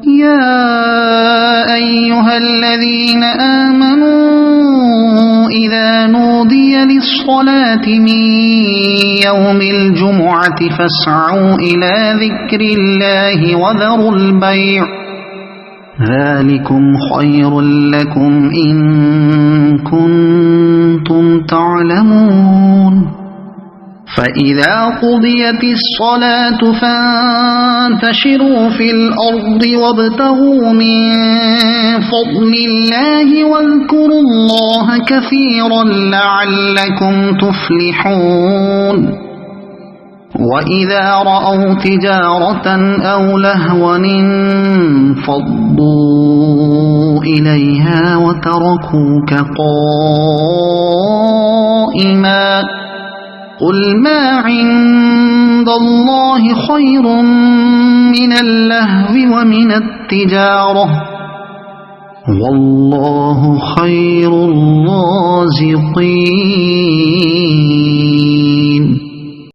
يا أيها الذين آمنوا إذا نودي للصلاة من يوم الجمعة فاسعوا إلى ذكر الله وذروا البيع ذلكم خير لكم إن كنتم تعلمون فإذا قضيت الصلاة فانتشروا في الأرض وابتغوا من فضل الله واذكروا الله كثيرا لعلكم تفلحون وإذا رأوا تجارة أو لهوا انفضوا إليها وتركوك قائما قل ما عند الله خير من اللهو ومن التجارة والله خير الرازقين